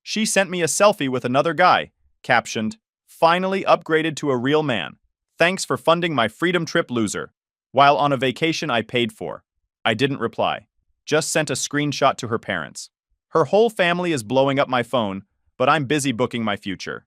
She sent me a selfie with another guy, captioned, "Finally upgraded to a real man. Thanks for funding my freedom trip, loser." While on a vacation I paid for. I didn't reply. Just sent a screenshot to her parents. Her whole family is blowing up my phone, but I'm busy booking my future.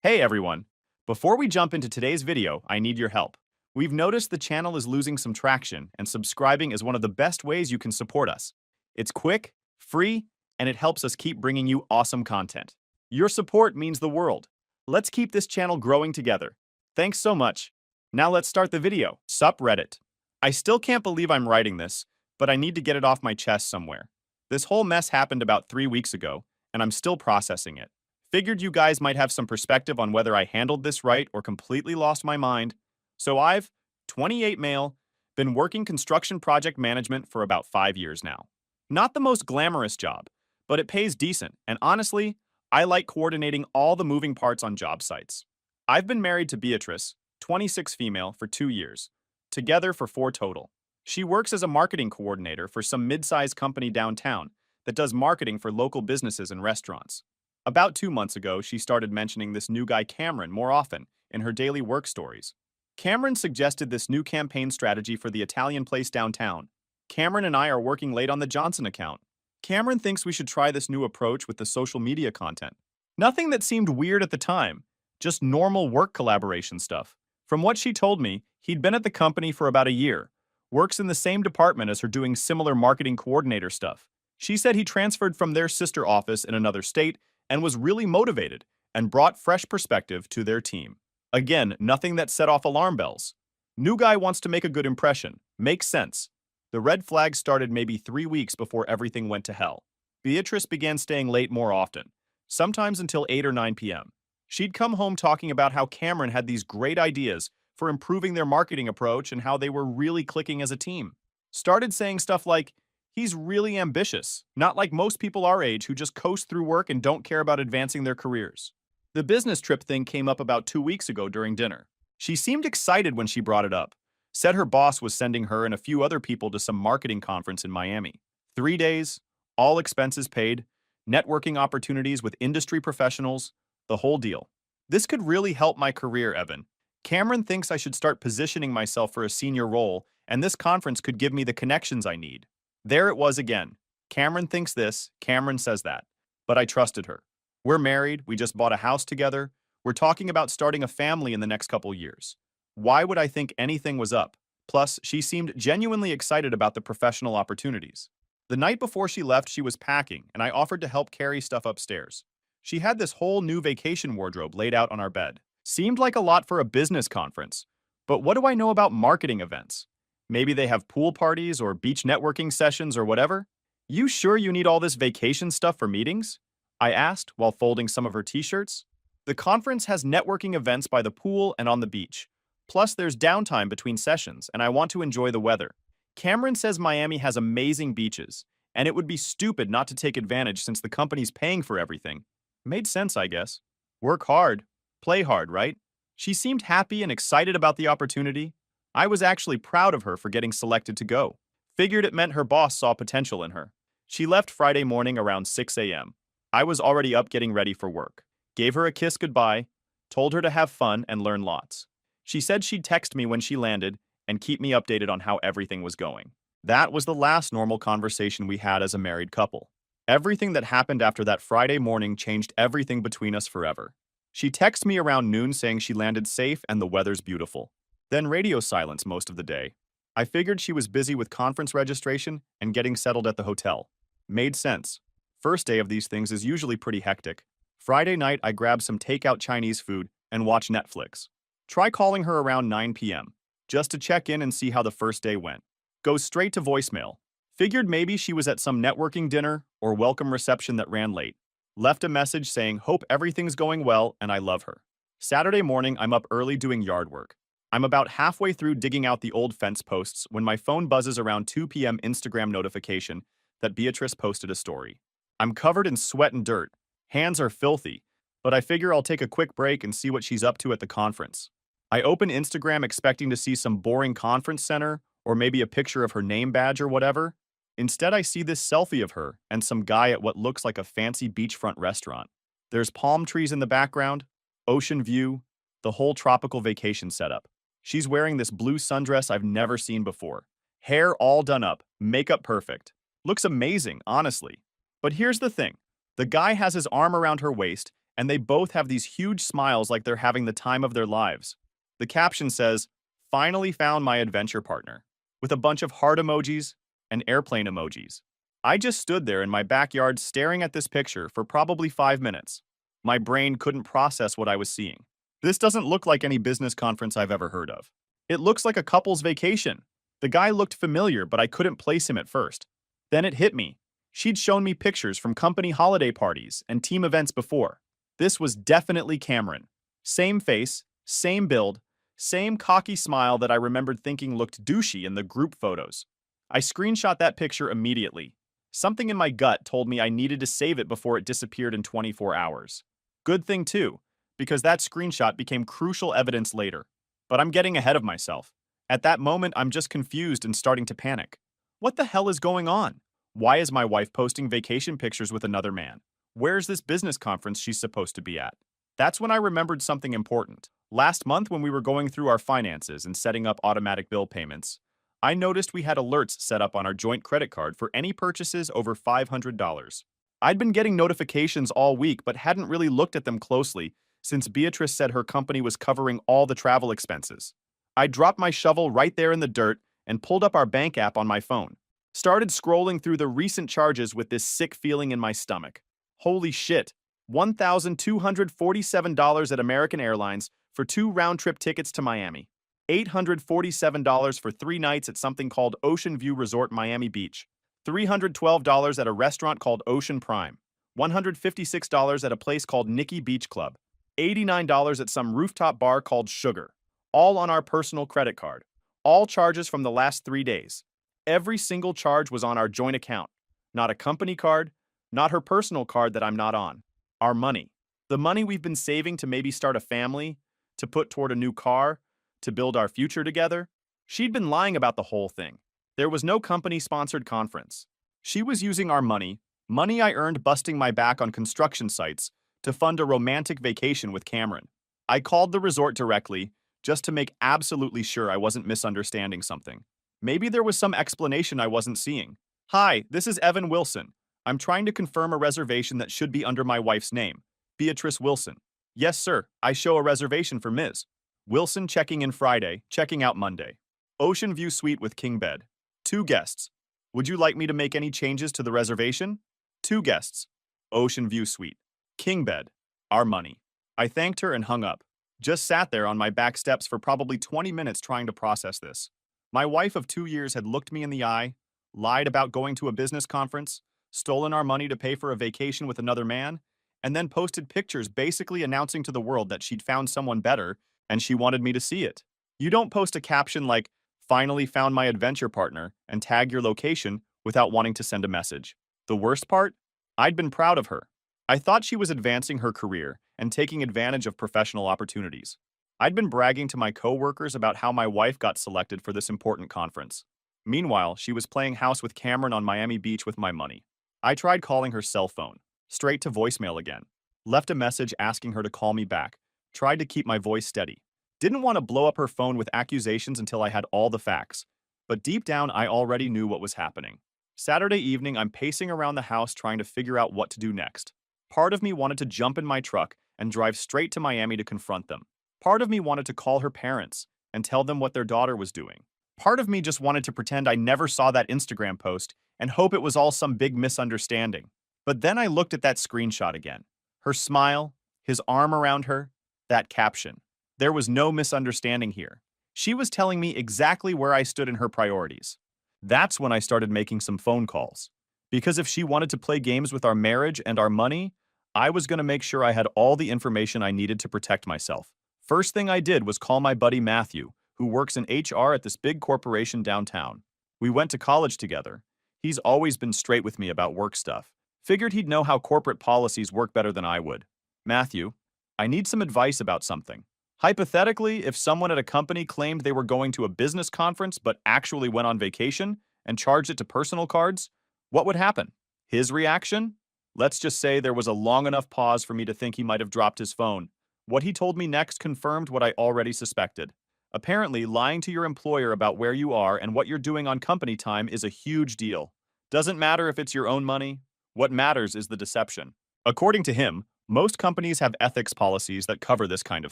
Hey everyone! Before we jump into today's video, I need your help. We've noticed the channel is losing some traction, and subscribing is one of the best ways you can support us. It's quick, free, and it helps us keep bringing you awesome content. Your support means the world. Let's keep this channel growing together. Thanks so much. Now let's start the video. Sup Reddit. I still can't believe I'm writing this, but I need to get it off my chest somewhere. This whole mess happened about 3 weeks ago, and I'm still processing it. Figured you guys might have some perspective on whether I handled this right or completely lost my mind. So I've, 28 male, been working construction project management for about 5 years now. Not the most glamorous job, but it pays decent, and honestly, I like coordinating all the moving parts on job sites. I've been married to Beatrice, 26 female, for 2 years, together for 4 total. She works as a marketing coordinator for some mid-sized company downtown that does marketing for local businesses and restaurants. About 2 months ago, she started mentioning this new guy Cameron more often in her daily work stories. Cameron suggested this new campaign strategy for the Italian place downtown. Cameron and I are working late on the Johnson account. Cameron thinks we should try this new approach with the social media content. Nothing that seemed weird at the time, just normal work collaboration stuff. From what she told me, he'd been at the company for about a year, works in the same department as her doing similar marketing coordinator stuff. She said he transferred from their sister office in another state and was really motivated and brought fresh perspective to their team. Again, nothing that set off alarm bells. New guy wants to make a good impression. Makes sense. The red flag started maybe 3 weeks before everything went to hell. Beatrice began staying late more often, sometimes until 8 or 9 p.m. She'd come home talking about how Cameron had these great ideas for improving their marketing approach and how they were really clicking as a team. Started saying stuff like, "He's really ambitious, not like most people our age who just coast through work and don't care about advancing their careers." The business trip thing came up about 2 weeks ago during dinner. She seemed excited when she brought it up. Said her boss was sending her and a few other people to some marketing conference in Miami. 3 days, all expenses paid, networking opportunities with industry professionals, the whole deal. This could really help my career, Evan. Cameron thinks I should start positioning myself for a senior role, and this conference could give me the connections I need. There it was again. Cameron thinks this, Cameron says that. But I trusted her. We're married, we just bought a house together, we're talking about starting a family in the next couple years. Why would I think anything was up? Plus, she seemed genuinely excited about the professional opportunities. The night before she left, she was packing, and I offered to help carry stuff upstairs. She had this whole new vacation wardrobe laid out on our bed. Seemed like a lot for a business conference. But what do I know about marketing events? Maybe they have pool parties or beach networking sessions or whatever? You sure you need all this vacation stuff for meetings? I asked while folding some of her t-shirts. The conference has networking events by the pool and on the beach. Plus, there's downtime between sessions, and I want to enjoy the weather. Cameron says Miami has amazing beaches, and it would be stupid not to take advantage since the company's paying for everything. Made sense, I guess. Work hard, play hard, right? She seemed happy and excited about the opportunity. I was actually proud of her for getting selected to go. Figured it meant her boss saw potential in her. She left Friday morning around 6 a.m. I was already up getting ready for work. Gave her a kiss goodbye, told her to have fun and learn lots. She said she'd text me when she landed and keep me updated on how everything was going. That was the last normal conversation we had as a married couple. Everything that happened after that Friday morning changed everything between us forever. She texted me around noon saying she landed safe and the weather's beautiful. Then radio silence most of the day. I figured she was busy with conference registration and getting settled at the hotel. Made sense. First day of these things is usually pretty hectic. Friday night, I grabbed some takeout Chinese food and watched Netflix. Try calling her around 9 p.m. just to check in and see how the first day went. Goes straight to voicemail. Figured maybe she was at some networking dinner or welcome reception that ran late. Left a message saying, "Hope everything's going well and I love her." Saturday morning, I'm up early doing yard work. I'm about halfway through digging out the old fence posts when my phone buzzes around 2 p.m. Instagram notification that Beatrice posted a story. I'm covered in sweat and dirt. Hands are filthy, but I figure I'll take a quick break and see what she's up to at the conference. I open Instagram expecting to see some boring conference center or maybe a picture of her name badge or whatever. Instead, I see this selfie of her and some guy at what looks like a fancy beachfront restaurant. There's palm trees in the background, ocean view, the whole tropical vacation setup. She's wearing this blue sundress I've never seen before. Hair all done up, makeup perfect. Looks amazing, honestly. But here's the thing. The guy has his arm around her waist, and they both have these huge smiles like they're having the time of their lives. The caption says, "Finally found my adventure partner," with a bunch of heart emojis and airplane emojis. I just stood there in my backyard staring at this picture for probably 5 minutes. My brain couldn't process what I was seeing. This doesn't look like any business conference I've ever heard of. It looks like a couple's vacation. The guy looked familiar, but I couldn't place him at first. Then it hit me. She'd shown me pictures from company holiday parties and team events before. This was definitely Cameron. Same face, same build, same cocky smile that I remembered thinking looked douchey in the group photos. I screenshot that picture immediately. Something in my gut told me I needed to save it before it disappeared in 24 hours. Good thing too, because that screenshot became crucial evidence later. But I'm getting ahead of myself. At that moment, I'm just confused and starting to panic. What the hell is going on? Why is my wife posting vacation pictures with another man? Where's this business conference she's supposed to be at? That's when I remembered something important. Last month, when we were going through our finances and setting up automatic bill payments, I noticed we had alerts set up on our joint credit card for any purchases over $500. I'd been getting notifications all week but hadn't really looked at them closely since Beatrice said her company was covering all the travel expenses. I dropped my shovel right there in the dirt and pulled up our bank app on my phone. Started scrolling through the recent charges with this sick feeling in my stomach. Holy shit, $1,247 at American Airlines for 2 round-trip tickets to Miami. $847 for 3 nights at something called Ocean View Resort Miami Beach. $312 at a restaurant called Ocean Prime. $156 at a place called Nikki Beach Club. $89 at some rooftop bar called Sugar. All on our personal credit card. All charges from the last 3 days. Every single charge was on our joint account. Not a company card, not her personal card that I'm not on. Our money. The money we've been saving to maybe start a family, to put toward a new car, to build our future together. She'd been lying about the whole thing. There was no company-sponsored conference. She was using our money I earned busting my back on construction sites, to fund a romantic vacation with Cameron. I called the resort directly, just to make absolutely sure I wasn't misunderstanding something. Maybe there was some explanation I wasn't seeing. "Hi, this is Evan Wilson. I'm trying to confirm a reservation that should be under my wife's name, Beatrice Wilson." "Yes, sir. I show a reservation for Ms. Wilson checking in Friday, checking out Monday. Ocean View Suite with king bed. 2 guests. Would you like me to make any changes to the reservation?" 2 guests. Ocean View Suite. King bed. Our money. I thanked her and hung up. Just sat there on my back steps for probably 20 minutes trying to process this. My wife of 2 years had looked me in the eye, lied about going to a business conference, stolen our money to pay for a vacation with another man, and then posted pictures basically announcing to the world that she'd found someone better and she wanted me to see it. You don't post a caption like, "Finally found my adventure partner," and tag your location without wanting to send a message. The worst part? I'd been proud of her. I thought she was advancing her career and taking advantage of professional opportunities. I'd been bragging to my coworkers about how my wife got selected for this important conference. Meanwhile, she was playing house with Cameron on Miami Beach with my money. I tried calling her cell phone, straight to voicemail again. Left a message asking her to call me back. Tried to keep my voice steady. Didn't want to blow up her phone with accusations until I had all the facts. But deep down, I already knew what was happening. Saturday evening, I'm pacing around the house trying to figure out what to do next. Part of me wanted to jump in my truck and drive straight to Miami to confront them. Part of me wanted to call her parents and tell them what their daughter was doing. Part of me just wanted to pretend I never saw that Instagram post and hope it was all some big misunderstanding. But then I looked at that screenshot again. Her smile, his arm around her, that caption. There was no misunderstanding here. She was telling me exactly where I stood in her priorities. That's when I started making some phone calls. Because if she wanted to play games with our marriage and our money, I was going to make sure I had all the information I needed to protect myself. First thing I did was call my buddy Matthew, who works in HR at this big corporation downtown. We went to college together. He's always been straight with me about work stuff. Figured he'd know how corporate policies work better than I would. "Matthew, I need some advice about something. Hypothetically, if someone at a company claimed they were going to a business conference but actually went on vacation, and charged it to personal cards, what would happen? His reaction? Let's just say there was a long enough pause for me to think he might have dropped his phone. What he told me next confirmed what I already suspected. Apparently, lying to your employer about where you are and what you're doing on company time is a huge deal. Doesn't matter if it's your own money. What matters is the deception. According to him, most companies have ethics policies that cover this kind of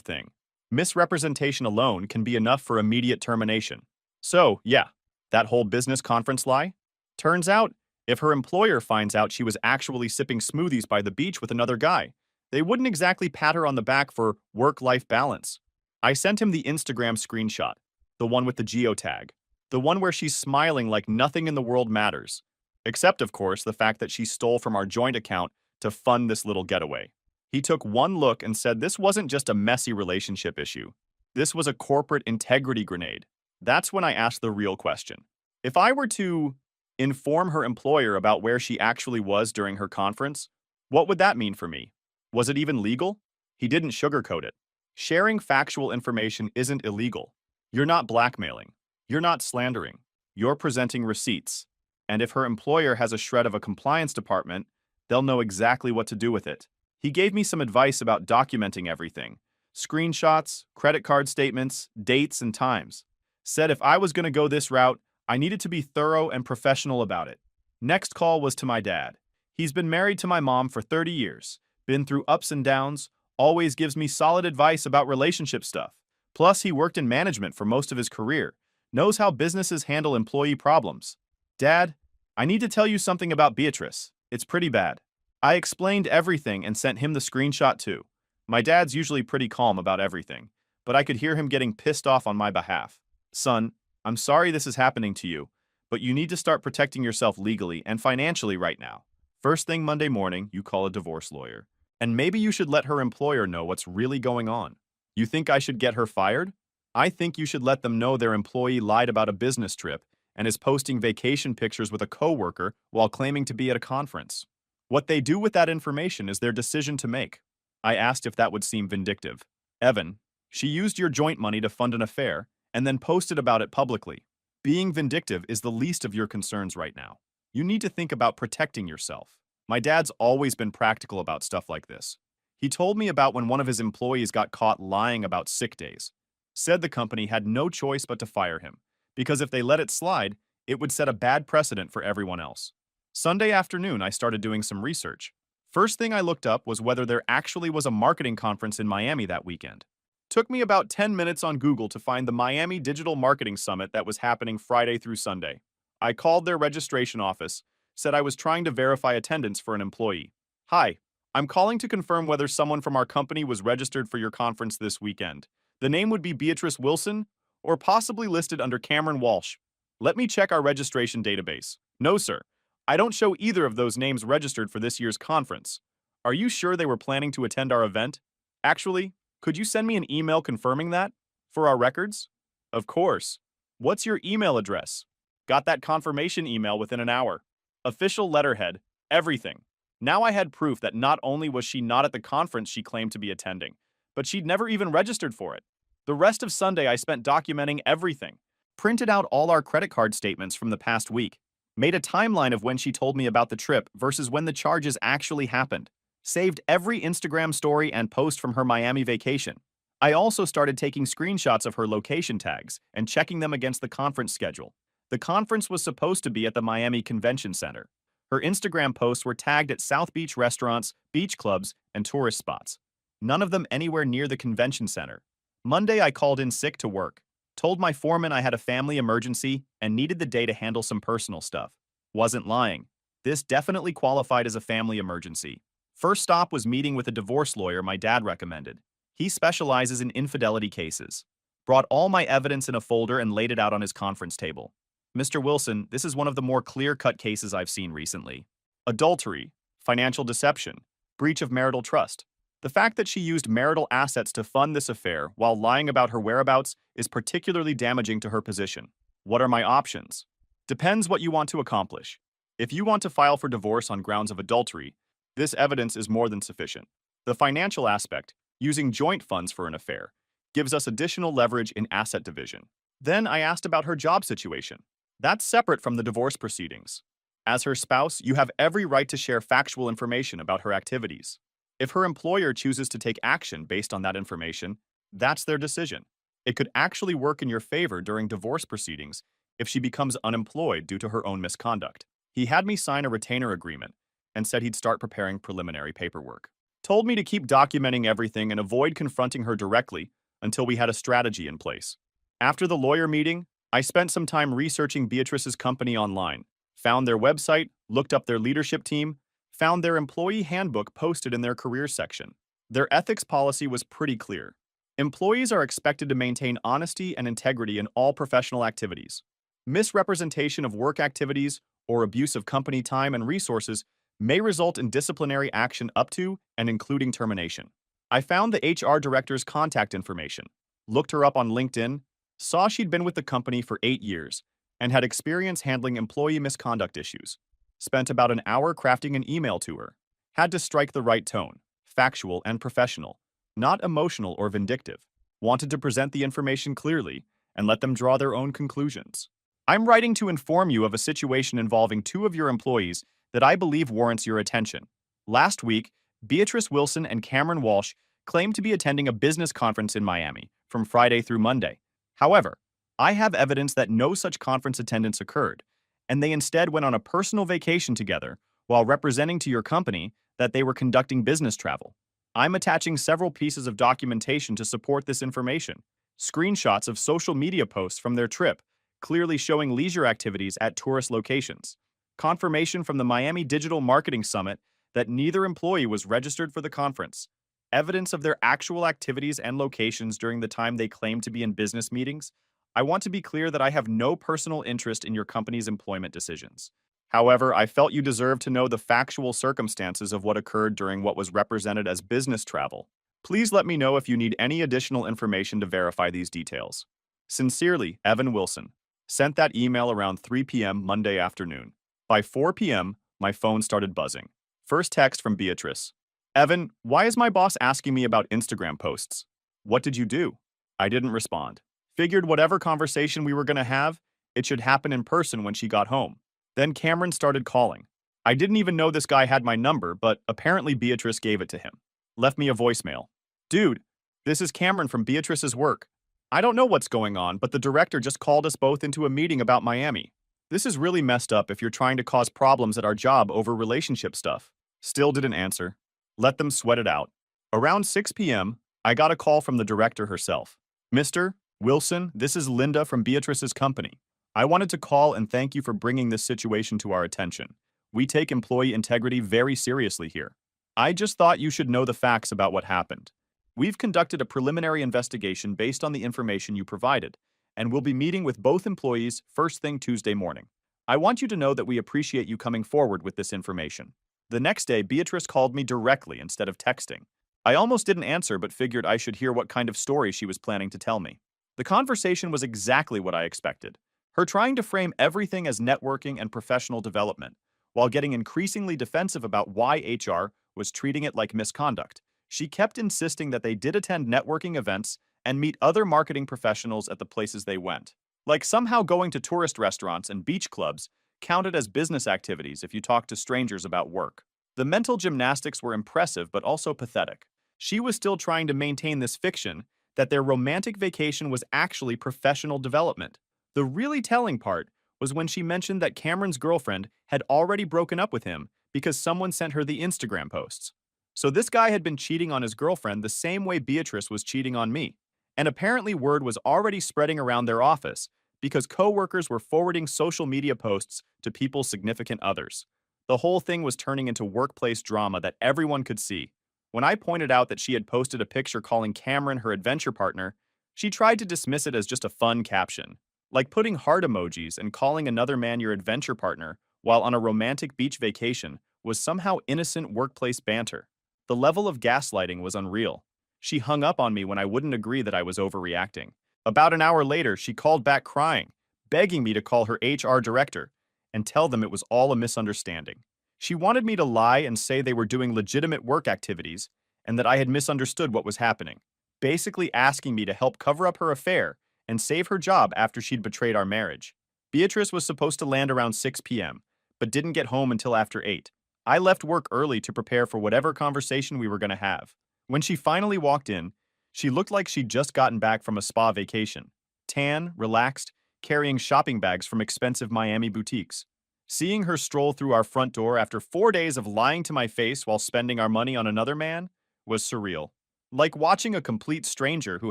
thing. Misrepresentation alone can be enough for immediate termination. So, yeah, that whole business conference lie? Turns out, if her employer finds out she was actually sipping smoothies by the beach with another guy, they wouldn't exactly pat her on the back for work-life balance. I sent him the Instagram screenshot, the one with the geotag, the one where she's smiling like nothing in the world matters, except, of course, the fact that she stole from our joint account to fund this little getaway. He took one look and said this wasn't just a messy relationship issue. This was a corporate integrity grenade. That's when I asked the real question. If I were to inform her employer about where she actually was during her conference, what would that mean for me? Was it even legal? He didn't sugarcoat it. Sharing factual information isn't illegal. You're not blackmailing. You're not slandering. You're presenting receipts. And if her employer has a shred of a compliance department, they'll know exactly what to do with it. He gave me some advice about documenting everything. Screenshots, credit card statements, dates, and times. Said if I was going to go this route, I needed to be thorough and professional about it. Next call was to my dad. He's been married to my mom for 30 years, been through ups and downs, always gives me solid advice about relationship stuff. Plus, he worked in management for most of his career, knows how businesses handle employee problems. Dad, I need to tell you something about Beatrice. It's pretty bad. I explained everything and sent him the screenshot too. My dad's usually pretty calm about everything, but I could hear him getting pissed off on my behalf. Son, I'm sorry this is happening to you, but you need to start protecting yourself legally and financially right now. First thing Monday morning, you call a divorce lawyer. And maybe you should let her employer know what's really going on. You think I should get her fired? I think you should let them know their employee lied about a business trip and is posting vacation pictures with a coworker while claiming to be at a conference. What they do with that information is their decision to make. I asked if that would seem vindictive. Evan, she used your joint money to fund an affair and then posted about it publicly. Being vindictive is the least of your concerns right now. You need to think about protecting yourself. My dad's always been practical about stuff like this. He told me about when one of his employees got caught lying about sick days. Said the company had no choice but to fire him, because if they let it slide, it would set a bad precedent for everyone else. Sunday afternoon, I started doing some research. First thing I looked up was whether there actually was a marketing conference in Miami that weekend. Took me about 10 minutes on Google to find the Miami Digital Marketing Summit that was happening Friday through Sunday. I called their registration office, said I was trying to verify attendance for an employee. Hi, I'm calling to confirm whether someone from our company was registered for your conference this weekend. The name would be Beatrice Wilson, or possibly listed under Cameron Walsh. Let me check our registration database. No, sir. I don't show either of those names registered for this year's conference. Are you sure they were planning to attend our event? Actually, could you send me an email confirming that? For our records? Of course. What's your email address? Got that confirmation email within an hour. Official letterhead, everything. Now I had proof that not only was she not at the conference she claimed to be attending, but she'd never even registered for it. The rest of Sunday I spent documenting everything. Printed out all our credit card statements from the past week. Made a timeline of when she told me about the trip versus when the charges actually happened. Saved every Instagram story and post from her Miami vacation. I also started taking screenshots of her location tags and checking them against the conference schedule. The conference was supposed to be at the Miami Convention Center. Her Instagram posts were tagged at South Beach restaurants, beach clubs, and tourist spots. None of them anywhere near the convention center. Monday, I called in sick to work. Told my foreman I had a family emergency and needed the day to handle some personal stuff. Wasn't lying. This definitely qualified as a family emergency. First stop was meeting with a divorce lawyer my dad recommended. He specializes in infidelity cases. Brought all my evidence in a folder and laid it out on his conference table. Mr. Wilson, this is one of the more clear-cut cases I've seen recently. Adultery, financial deception, breach of marital trust. The fact that she used marital assets to fund this affair while lying about her whereabouts is particularly damaging to her position. What are my options? Depends what you want to accomplish. If you want to file for divorce on grounds of adultery, this evidence is more than sufficient. The financial aspect, using joint funds for an affair, gives us additional leverage in asset division. Then I asked about her job situation. That's separate from the divorce proceedings. As her spouse, you have every right to share factual information about her activities. If her employer chooses to take action based on that information, that's their decision. It could actually work in your favor during divorce proceedings if she becomes unemployed due to her own misconduct. He had me sign a retainer agreement and said he'd start preparing preliminary paperwork. Told me to keep documenting everything and avoid confronting her directly until we had a strategy in place. After the lawyer meeting, I spent some time researching Beatrice's company online, found their website, looked up their leadership team, found their employee handbook posted in their careers section. Their ethics policy was pretty clear. Employees are expected to maintain honesty and integrity in all professional activities. Misrepresentation of work activities or abuse of company time and resources may result in disciplinary action up to and including termination. I found the HR director's contact information, looked her up on LinkedIn, saw she'd been with the company for 8 years, and had experience handling employee misconduct issues. Spent about an hour crafting an email to her. Had to strike the right tone, factual and professional, not emotional or vindictive. Wanted to present the information clearly and let them draw their own conclusions. I'm writing to inform you of a situation involving 2 of your employees that I believe warrants your attention. Last week, Beatrice Wilson and Cameron Walsh claimed to be attending a business conference in Miami from Friday through Monday. However, I have evidence that no such conference attendance occurred, and they instead went on a personal vacation together while representing to your company that they were conducting business travel. I'm attaching several pieces of documentation to support this information. Screenshots of social media posts from their trip, clearly showing leisure activities at tourist locations. Confirmation from the Miami Digital Marketing Summit that neither employee was registered for the conference. Evidence of their actual activities and locations during the time they claim to be in business meetings. I want to be clear that I have no personal interest in your company's employment decisions. However, I felt you deserved to know the factual circumstances of what occurred during what was represented as business travel. Please let me know if you need any additional information to verify these details. Sincerely, Evan Wilson. Sent that email around 3 p.m. Monday afternoon. By 4 p.m., my phone started buzzing. First text from Beatrice. Evan, why is my boss asking me about Instagram posts? What did you do? I didn't respond. Figured whatever conversation we were going to have, it should happen in person when she got home. Then Cameron started calling. I didn't even know this guy had my number, but apparently Beatrice gave it to him. Left me a voicemail. Dude, this is Cameron from Beatrice's work. I don't know what's going on, but the director just called us both into a meeting about Miami. This is really messed up if you're trying to cause problems at our job over relationship stuff. Still didn't answer. Let them sweat it out. Around 6 p.m., I got a call from the director herself. Mr. Wilson, this is Linda from Beatrice's company. I wanted to call and thank you for bringing this situation to our attention. We take employee integrity very seriously here. I just thought you should know the facts about what happened. We've conducted a preliminary investigation based on the information you provided, and we'll be meeting with both employees first thing Tuesday morning. I want you to know that we appreciate you coming forward with this information. The next day, Beatrice called me directly instead of texting. I almost didn't answer but figured I should hear what kind of story she was planning to tell me. The conversation was exactly what I expected. Her trying to frame everything as networking and professional development, while getting increasingly defensive about why HR was treating it like misconduct. She kept insisting that they did attend networking events and meet other marketing professionals at the places they went. Like somehow going to tourist restaurants and beach clubs counted as business activities if you talked to strangers about work. The mental gymnastics were impressive but also pathetic. She was still trying to maintain this fiction that their romantic vacation was actually professional development. The really telling part was when she mentioned that Cameron's girlfriend had already broken up with him because someone sent her the Instagram posts. So this guy had been cheating on his girlfriend the same way Beatrice was cheating on me. And apparently word was already spreading around their office because coworkers were forwarding social media posts to people's significant others. The whole thing was turning into workplace drama that everyone could see. When I pointed out that she had posted a picture calling Cameron her adventure partner, she tried to dismiss it as just a fun caption. Like putting heart emojis and calling another man your adventure partner while on a romantic beach vacation was somehow innocent workplace banter. The level of gaslighting was unreal. She hung up on me when I wouldn't agree that I was overreacting. About an hour later, she called back crying, begging me to call her HR director and tell them it was all a misunderstanding. She wanted me to lie and say they were doing legitimate work activities and that I had misunderstood what was happening, basically asking me to help cover up her affair and save her job after she'd betrayed our marriage. Beatrice was supposed to land around 6 p.m., but didn't get home until after 8. I left work early to prepare for whatever conversation we were going to have. When she finally walked in, she looked like she'd just gotten back from a spa vacation. Tan, relaxed, carrying shopping bags from expensive Miami boutiques. Seeing her stroll through our front door after 4 days of lying to my face while spending our money on another man was surreal. Like watching a complete stranger who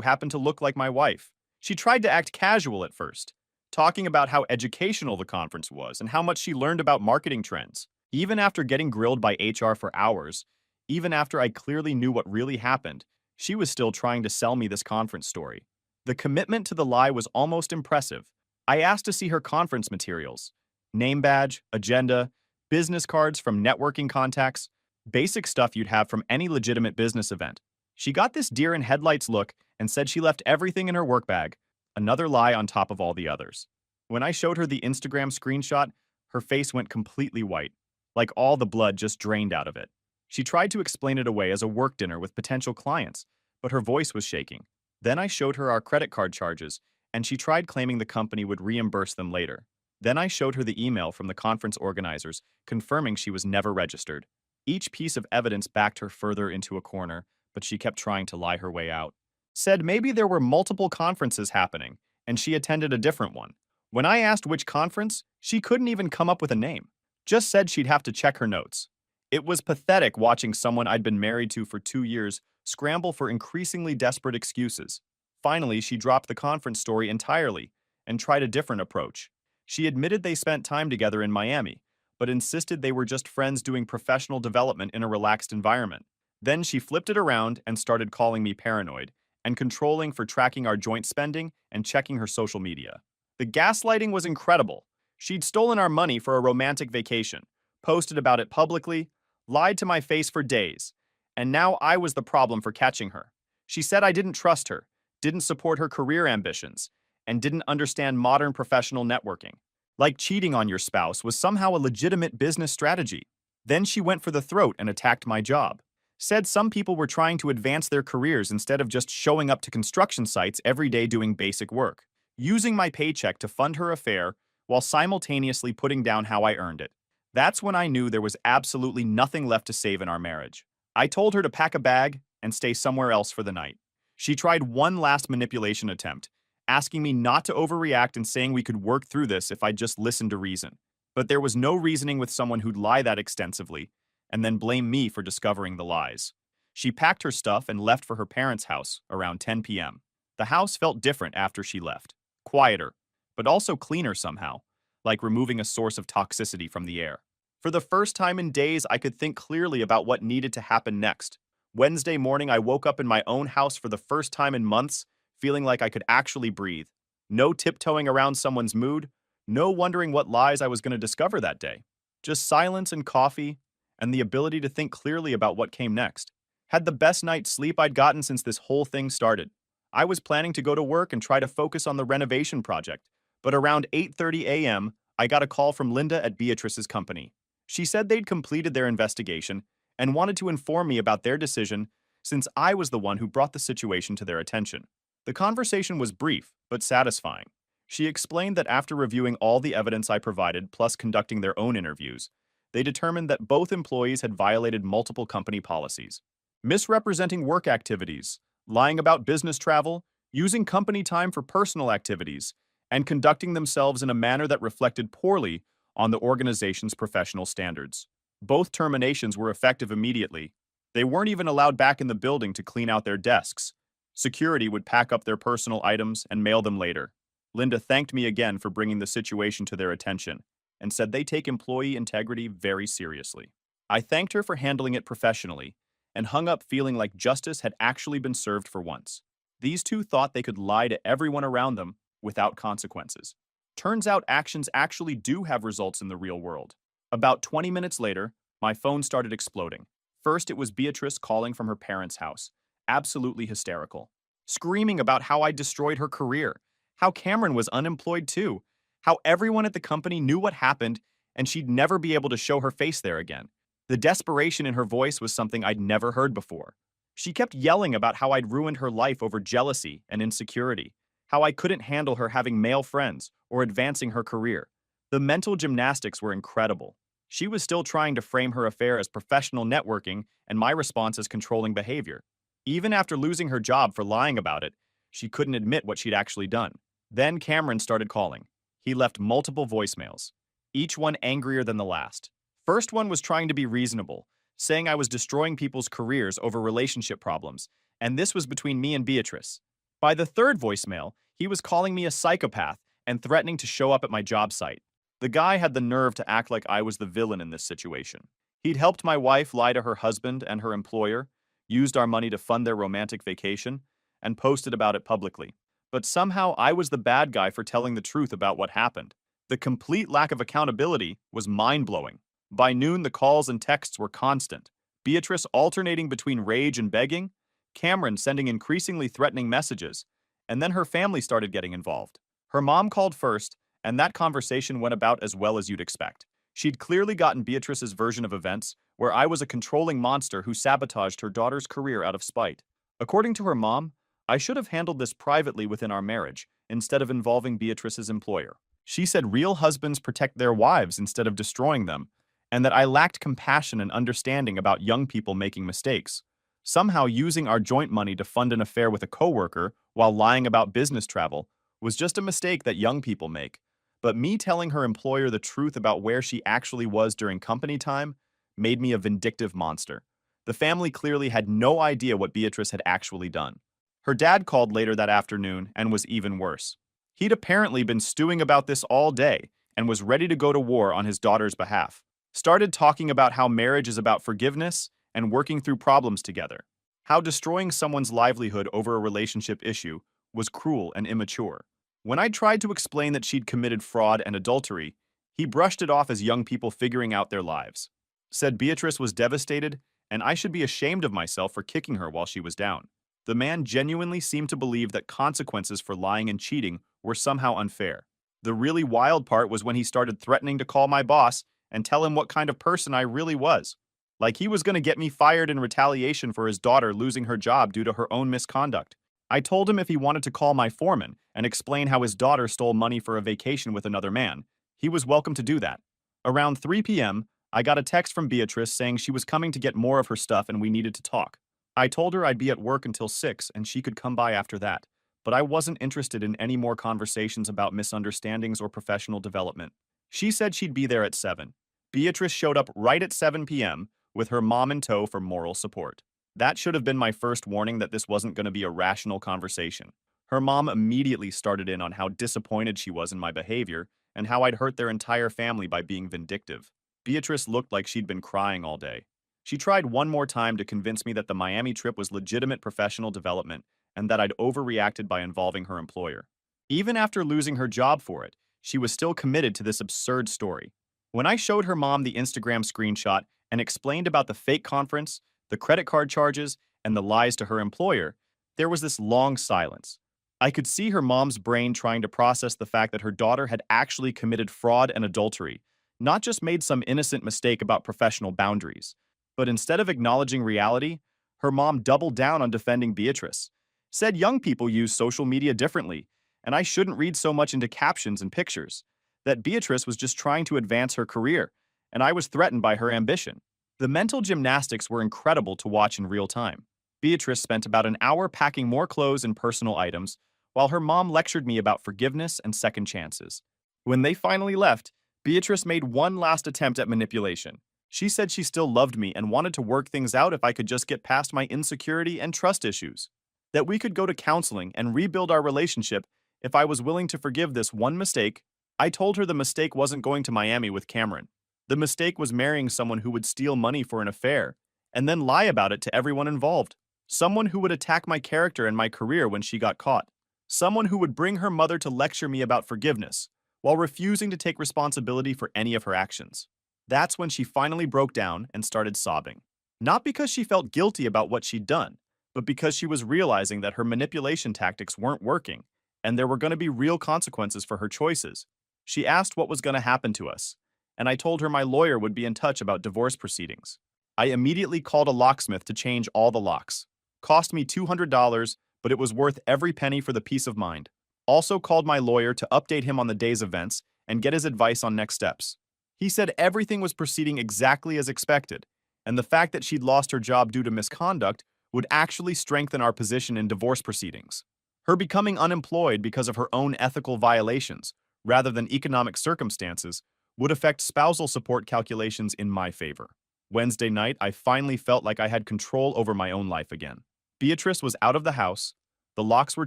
happened to look like my wife. She tried to act casual at first, talking about how educational the conference was and how much she learned about marketing trends. Even after getting grilled by HR for hours, even after I clearly knew what really happened, she was still trying to sell me this conference story. The commitment to the lie was almost impressive. I asked to see her conference materials. Name badge, agenda, business cards from networking contacts, basic stuff you'd have from any legitimate business event. She got this deer in headlights look and said she left everything in her work bag, another lie on top of all the others. When I showed her the Instagram screenshot, her face went completely white, like all the blood just drained out of it. She tried to explain it away as a work dinner with potential clients, but her voice was shaking. Then I showed her our credit card charges, and she tried claiming the company would reimburse them later. Then I showed her the email from the conference organizers, confirming she was never registered. Each piece of evidence backed her further into a corner, but she kept trying to lie her way out. Said maybe there were multiple conferences happening, and she attended a different one. When I asked which conference, she couldn't even come up with a name. Just said she'd have to check her notes. It was pathetic watching someone I'd been married to for 2 years scramble for increasingly desperate excuses. Finally, she dropped the conference story entirely and tried a different approach. She admitted they spent time together in Miami, but insisted they were just friends doing professional development in a relaxed environment. Then she flipped it around and started calling me paranoid and controlling for tracking our joint spending and checking her social media. The gaslighting was incredible. She'd stolen our money for a romantic vacation, posted about it publicly, lied to my face for days, and now I was the problem for catching her. She said I didn't trust her, didn't support her career ambitions, and didn't understand modern professional networking. Like cheating on your spouse was somehow a legitimate business strategy. Then she went for the throat and attacked my job. Said some people were trying to advance their careers instead of just showing up to construction sites every day doing basic work, using my paycheck to fund her affair while simultaneously putting down how I earned it. That's when I knew there was absolutely nothing left to save in our marriage. I told her to pack a bag and stay somewhere else for the night. She tried one last manipulation attempt, asking me not to overreact and saying we could work through this if I'd just listen to reason. But there was no reasoning with someone who'd lie that extensively and then blame me for discovering the lies. She packed her stuff and left for her parents' house around 10 p.m. The house felt different after she left. Quieter, but also cleaner somehow, like removing a source of toxicity from the air. For the first time in days, I could think clearly about what needed to happen next. Wednesday morning, I woke up in my own house for the first time in months, feeling like I could actually breathe. No tiptoeing around someone's mood, no wondering what lies I was going to discover that day. Just silence and coffee, and the ability to think clearly about what came next. Had the best night's sleep I'd gotten since this whole thing started. I was planning to go to work and try to focus on the renovation project, but around 8:30 a.m., I got a call from Linda at Beatrice's company. She said they'd completed their investigation and wanted to inform me about their decision since I was the one who brought the situation to their attention. The conversation was brief, but satisfying. She explained that after reviewing all the evidence I provided plus conducting their own interviews, they determined that both employees had violated multiple company policies. Misrepresenting work activities, lying about business travel, using company time for personal activities, and conducting themselves in a manner that reflected poorly on the organization's professional standards. Both terminations were effective immediately. They weren't even allowed back in the building to clean out their desks. Security would pack up their personal items and mail them later. Linda thanked me again for bringing the situation to their attention and said they take employee integrity very seriously. I thanked her for handling it professionally and hung up feeling like justice had actually been served for once. These two thought they could lie to everyone around them without consequences. Turns out actions actually do have results in the real world. About 20 minutes later, my phone started exploding. First, it was Beatrice calling from her parents' house, absolutely hysterical, screaming about how I destroyed her career, how Cameron was unemployed too, how everyone at the company knew what happened and she'd never be able to show her face there again. The desperation in her voice was something I'd never heard before. She kept yelling about how I'd ruined her life over jealousy and insecurity, how I couldn't handle her having male friends or advancing her career. The mental gymnastics were incredible. She was still trying to frame her affair as professional networking and my response as controlling behavior. Even after losing her job for lying about it, she couldn't admit what she'd actually done. Then Cameron started calling. He left multiple voicemails, each one angrier than the last. First one was trying to be reasonable, saying I was destroying people's careers over relationship problems, and this was between me and Beatrice. By the third voicemail, he was calling me a psychopath and threatening to show up at my job site. The guy had the nerve to act like I was the villain in this situation. He'd helped my wife lie to her husband and her employer, used our money to fund their romantic vacation, and posted about it publicly. But somehow I was the bad guy for telling the truth about what happened. The complete lack of accountability was mind-blowing. By noon, the calls and texts were constant. Beatrice alternating between rage and begging, Cameron sending increasingly threatening messages, and then her family started getting involved. Her mom called first, and that conversation went about as well as you'd expect. She'd clearly gotten Beatrice's version of events, where I was a controlling monster who sabotaged her daughter's career out of spite. According to her mom, I should have handled this privately within our marriage, instead of involving Beatrice's employer. She said real husbands protect their wives instead of destroying them, and that I lacked compassion and understanding about young people making mistakes. Somehow using our joint money to fund an affair with a coworker while lying about business travel was just a mistake that young people make. But me telling her employer the truth about where she actually was during company time made me a vindictive monster. The family clearly had no idea what Beatrice had actually done. Her dad called later that afternoon and was even worse. He'd apparently been stewing about this all day and was ready to go to war on his daughter's behalf. Started talking about how marriage is about forgiveness and working through problems together. How destroying someone's livelihood over a relationship issue was cruel and immature. When I tried to explain that she'd committed fraud and adultery, he brushed it off as young people figuring out their lives. Said Beatrice was devastated and I should be ashamed of myself for kicking her while she was down. The man genuinely seemed to believe that consequences for lying and cheating were somehow unfair. The really wild part was when he started threatening to call my boss and tell him what kind of person I really was. Like he was going to get me fired in retaliation for his daughter losing her job due to her own misconduct. I told him if he wanted to call my foreman and explain how his daughter stole money for a vacation with another man, he was welcome to do that. Around 3 p.m., I got a text from Beatrice saying she was coming to get more of her stuff and we needed to talk. I told her I'd be at work until 6 and she could come by after that, but I wasn't interested in any more conversations about misunderstandings or professional development. She said she'd be there at 7. Beatrice showed up right at 7 p.m. with her mom in tow for moral support. That should have been my first warning that this wasn't going to be a rational conversation. Her mom immediately started in on how disappointed she was in my behavior and how I'd hurt their entire family by being vindictive. Beatrice looked like she'd been crying all day. She tried one more time to convince me that the Miami trip was legitimate professional development and that I'd overreacted by involving her employer. Even after losing her job for it, she was still committed to this absurd story. When I showed her mom the Instagram screenshot and explained about the fake conference, the credit card charges, and the lies to her employer, there was this long silence. I could see her mom's brain trying to process the fact that her daughter had actually committed fraud and adultery, not just made some innocent mistake about professional boundaries. But instead of acknowledging reality, her mom doubled down on defending Beatrice. Said young people use social media differently, and I shouldn't read so much into captions and pictures. That Beatrice was just trying to advance her career, and I was threatened by her ambition. The mental gymnastics were incredible to watch in real time. Beatrice spent about an hour packing more clothes and personal items, while her mom lectured me about forgiveness and second chances. When they finally left, Beatrice made one last attempt at manipulation. She said she still loved me and wanted to work things out if I could just get past my insecurity and trust issues. That we could go to counseling and rebuild our relationship if I was willing to forgive this one mistake. I told her the mistake wasn't going to Miami with Cameron. The mistake was marrying someone who would steal money for an affair and then lie about it to everyone involved. Someone who would attack my character and my career when she got caught. Someone who would bring her mother to lecture me about forgiveness while refusing to take responsibility for any of her actions. That's when she finally broke down and started sobbing. Not because she felt guilty about what she'd done, but because she was realizing that her manipulation tactics weren't working and there were going to be real consequences for her choices. She asked what was going to happen to us, and I told her my lawyer would be in touch about divorce proceedings. I immediately called a locksmith to change all the locks. Cost me $200, but it was worth every penny for the peace of mind. Also called my lawyer to update him on the day's events and get his advice on next steps. He said everything was proceeding exactly as expected, and the fact that she'd lost her job due to misconduct would actually strengthen our position in divorce proceedings. Her becoming unemployed because of her own ethical violations, rather than economic circumstances, would affect spousal support calculations in my favor. Wednesday night, I finally felt like I had control over my own life again. Beatrice was out of the house, the locks were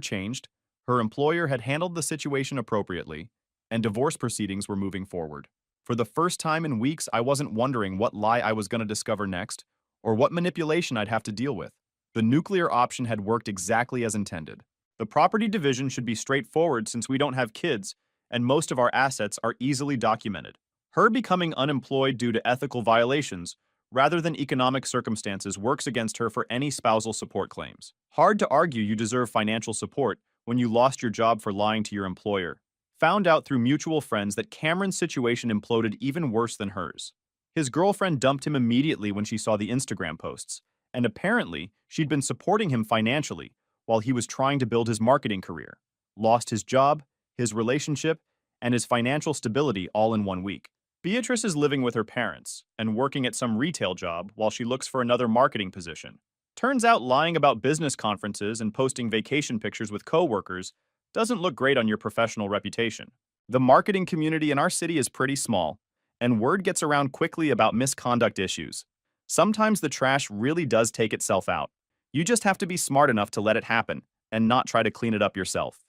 changed, her employer had handled the situation appropriately, and divorce proceedings were moving forward. For the first time in weeks, I wasn't wondering what lie I was going to discover next, or what manipulation I'd have to deal with. The nuclear option had worked exactly as intended. The property division should be straightforward since we don't have kids, and most of our assets are easily documented. Her becoming unemployed due to ethical violations, rather than economic circumstances, works against her for any spousal support claims. Hard to argue you deserve financial support when you lost your job for lying to your employer. Found out through mutual friends that Cameron's situation imploded even worse than hers. His girlfriend dumped him immediately when she saw the Instagram posts, and apparently she'd been supporting him financially while he was trying to build his marketing career. Lost his job, his relationship, and his financial stability all in 1 week. Beatrice is living with her parents and working at some retail job while she looks for another marketing position. Turns out lying about business conferences and posting vacation pictures with coworkers doesn't look great on your professional reputation. The marketing community in our city is pretty small, and word gets around quickly about misconduct issues. Sometimes the trash really does take itself out. You just have to be smart enough to let it happen and not try to clean it up yourself.